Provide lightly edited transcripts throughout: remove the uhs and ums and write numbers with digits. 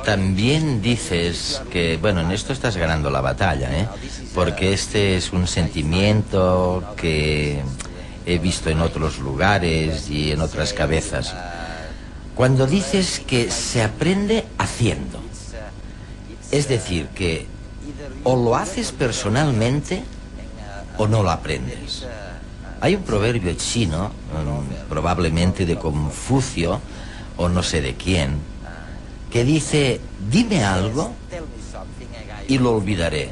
También dices que, bueno, en esto estás ganando la batalla, ¿eh? Porque este es un sentimiento que he visto en otros lugares y en otras cabezas. Cuando dices que se aprende haciendo, es decir, que o lo haces personalmente o no lo aprendes. Hay un proverbio chino, probablemente de Confucio, o no sé de quién, que dice: dime algo y lo olvidaré.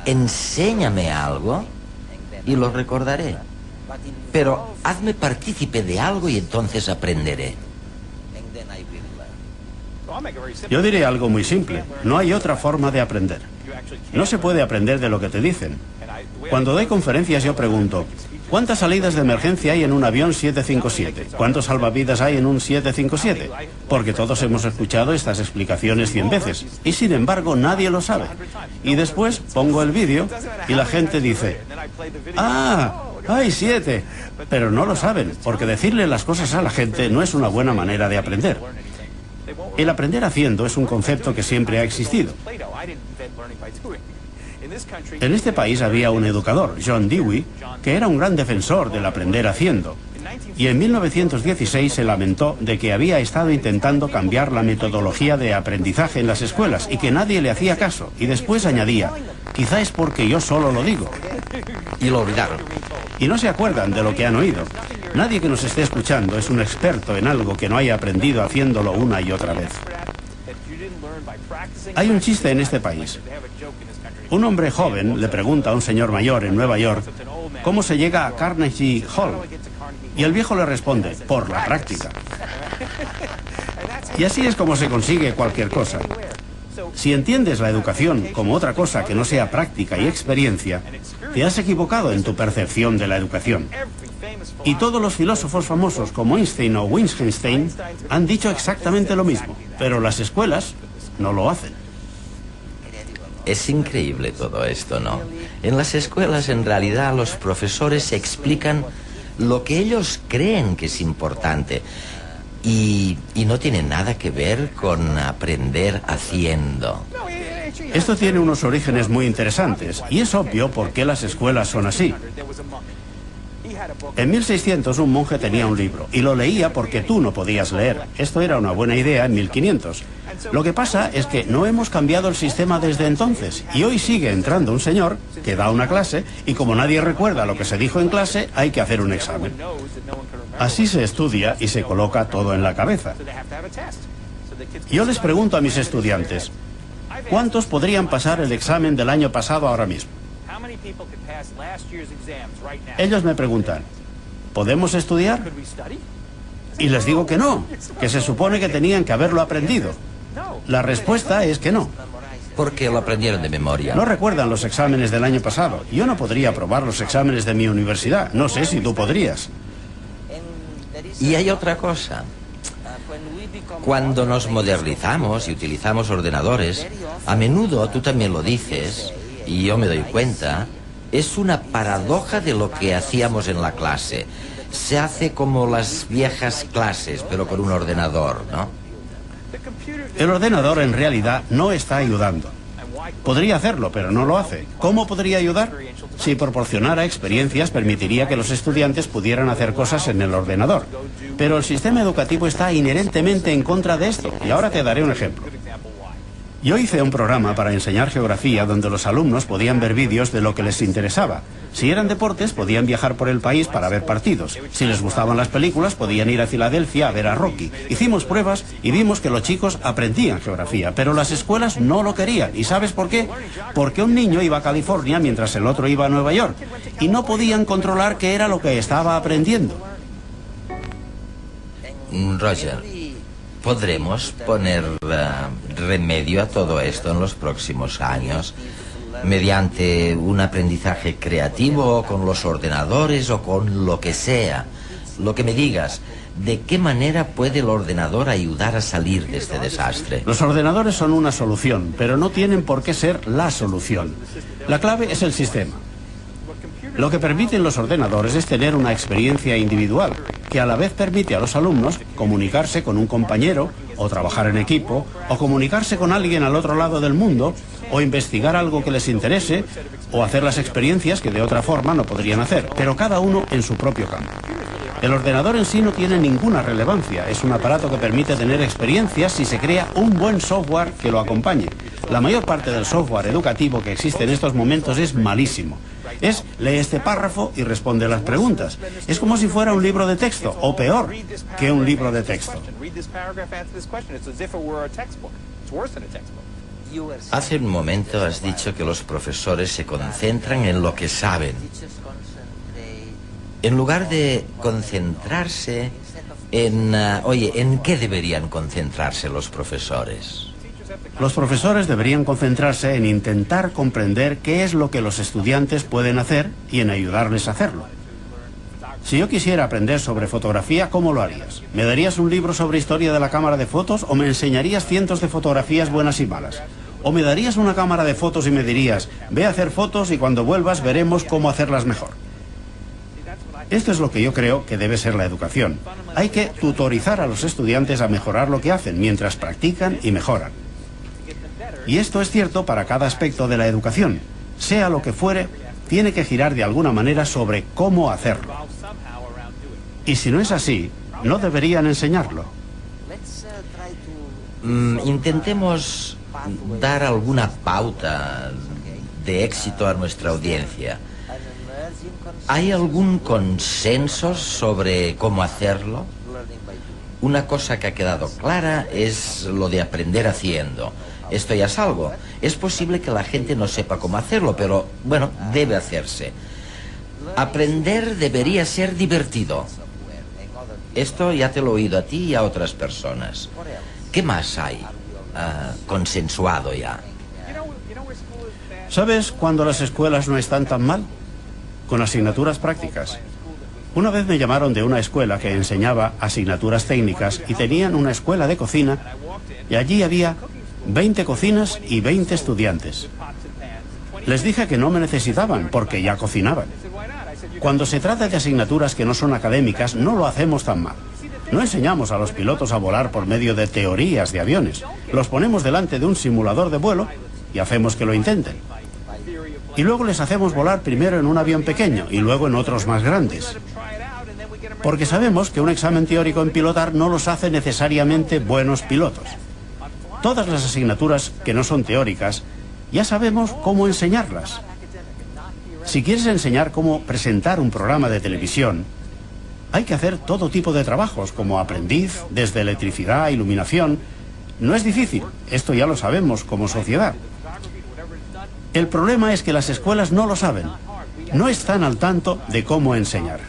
Enséñame algo y lo recordaré. Pero hazme partícipe de algo y entonces aprenderé. Yo diré algo muy simple. No hay otra forma de aprender. No se puede aprender de lo que te dicen. Cuando doy conferencias yo pregunto: ¿cuántas salidas de emergencia hay en un avión 757? ¿Cuántos salvavidas hay en un 757? Porque todos hemos escuchado estas explicaciones 100 veces. Y sin embargo nadie lo sabe. Y después pongo el vídeo y la gente dice: ¡ah! ¡Hay 7! Pero no lo saben, porque decirle las cosas a la gente no es una buena manera de aprender. El aprender haciendo es un concepto que siempre ha existido. En este país había un educador, John Dewey, que era un gran defensor del aprender haciendo. Y en 1916 se lamentó de que había estado intentando cambiar la metodología de aprendizaje en las escuelas y que nadie le hacía caso. Y después añadía: quizá es porque yo solo lo digo. Y lo olvidaron. Y no se acuerdan de lo que han oído. Nadie que nos esté escuchando es un experto en algo que no haya aprendido haciéndolo una y otra vez. Hay un chiste en este país. Un hombre joven le pregunta a un señor mayor en Nueva York cómo se llega a Carnegie Hall. Y el viejo le responde: por la práctica. Y así es como se consigue cualquier cosa. Si entiendes la educación como otra cosa que no sea práctica y experiencia, te has equivocado en tu percepción de la educación. Y todos los filósofos famosos como Einstein o Wittgenstein han dicho exactamente lo mismo, pero las escuelas no lo hacen. Es increíble todo esto, ¿no? En las escuelas, en realidad, los profesores explican lo que ellos creen que es importante y no tiene nada que ver con aprender haciendo. Esto tiene unos orígenes muy interesantes y es obvio por qué las escuelas son así. En 1600 un monje tenía un libro y lo leía porque tú no podías leer. Esto era una buena idea en 1500. Lo que pasa es que no hemos cambiado el sistema desde entonces y hoy sigue entrando un señor que da una clase y como nadie recuerda lo que se dijo en clase, hay que hacer un examen. Así se estudia y se coloca todo en la cabeza. Yo les pregunto a mis estudiantes: ¿cuántos podrían pasar el examen del año pasado ahora mismo? Ellos me preguntan: ¿podemos estudiar? Y les digo que no, que se supone que tenían que haberlo aprendido. La respuesta es que no. Porque lo aprendieron de memoria. No recuerdan los exámenes del año pasado. Yo no podría aprobar los exámenes de mi universidad. No sé si tú podrías. Y hay otra cosa. Cuando nos modernizamos y utilizamos ordenadores, a menudo, tú también lo dices, y yo me doy cuenta, es una paradoja de lo que hacíamos en la clase. Se hace como las viejas clases, pero con un ordenador, ¿no? El ordenador en realidad no está ayudando. Podría hacerlo, pero no lo hace. ¿Cómo podría ayudar? Si proporcionara experiencias, permitiría que los estudiantes pudieran hacer cosas en el ordenador. Pero el sistema educativo está inherentemente en contra de esto. Y ahora te daré un ejemplo. Yo hice un programa para enseñar geografía donde los alumnos podían ver vídeos de lo que les interesaba. Si eran deportes, podían viajar por el país para ver partidos. Si les gustaban las películas, podían ir a Filadelfia a ver a Rocky. Hicimos pruebas y vimos que los chicos aprendían geografía, pero las escuelas no lo querían. ¿Y sabes por qué? Porque un niño iba a California mientras el otro iba a Nueva York. Y no podían controlar qué era lo que estaba aprendiendo. Roger, ¿podremos poner remedio a todo esto en los próximos años? Mediante un aprendizaje creativo, con los ordenadores o con lo que sea. Lo que me digas, ¿de qué manera puede el ordenador ayudar a salir de este desastre? Los ordenadores son una solución, pero no tienen por qué ser la solución. La clave es el sistema. Lo que permiten los ordenadores es tener una experiencia individual, que a la vez permite a los alumnos comunicarse con un compañero, o trabajar en equipo, o comunicarse con alguien al otro lado del mundo, o investigar algo que les interese, o hacer las experiencias que de otra forma no podrían hacer, pero cada uno en su propio campo. El ordenador en sí no tiene ninguna relevancia, es un aparato que permite tener experiencias si se crea un buen software que lo acompañe. La mayor parte del software educativo que existe en estos momentos es malísimo. Lee este párrafo y responde las preguntas. Es como si fuera un libro de texto, o peor que un libro de texto. Hace un momento has dicho que los profesores se concentran en lo que saben, en lugar de concentrarse en... ¿en qué deberían concentrarse los profesores? Los profesores deberían concentrarse en intentar comprender qué es lo que los estudiantes pueden hacer y en ayudarles a hacerlo. Si yo quisiera aprender sobre fotografía, ¿cómo lo harías? ¿Me darías un libro sobre historia de la cámara de fotos o me enseñarías cientos de fotografías buenas y malas? ¿O me darías una cámara de fotos y me dirías, ve a hacer fotos y cuando vuelvas veremos cómo hacerlas mejor? Esto es lo que yo creo que debe ser la educación. Hay que tutorizar a los estudiantes a mejorar lo que hacen mientras practican y mejoran. Y esto es cierto para cada aspecto de la educación. Sea lo que fuere, tiene que girar de alguna manera sobre cómo hacerlo. Y si no es así, no deberían enseñarlo. Intentemos dar alguna pauta de éxito a nuestra audiencia. ¿Hay algún consenso sobre cómo hacerlo? Una cosa que ha quedado clara es lo de aprender haciendo. Esto ya es algo. Es posible que la gente no sepa cómo hacerlo, pero, bueno, debe hacerse. Aprender debería ser divertido. Esto ya te lo he oído a ti y a otras personas. ¿Qué más hay consensuado ya? ¿Sabes cuándo las escuelas no están tan mal? Con asignaturas prácticas. Una vez me llamaron de una escuela que enseñaba asignaturas técnicas y tenían una escuela de cocina y allí había 20 cocinas y 20 estudiantes. Les dije que no me necesitaban porque ya cocinaban. Cuando se trata de asignaturas que no son académicas, no lo hacemos tan mal. No enseñamos a los pilotos a volar por medio de teorías de aviones. Los ponemos delante de un simulador de vuelo y hacemos que lo intenten. Y luego les hacemos volar primero en un avión pequeño y luego en otros más grandes. Porque sabemos que un examen teórico en pilotar no los hace necesariamente buenos pilotos. Todas las asignaturas que no son teóricas, ya sabemos cómo enseñarlas. Si quieres enseñar cómo presentar un programa de televisión, hay que hacer todo tipo de trabajos, como aprendiz, desde electricidad a iluminación. No es difícil, esto ya lo sabemos como sociedad. El problema es que las escuelas no lo saben, no están al tanto de cómo enseñar.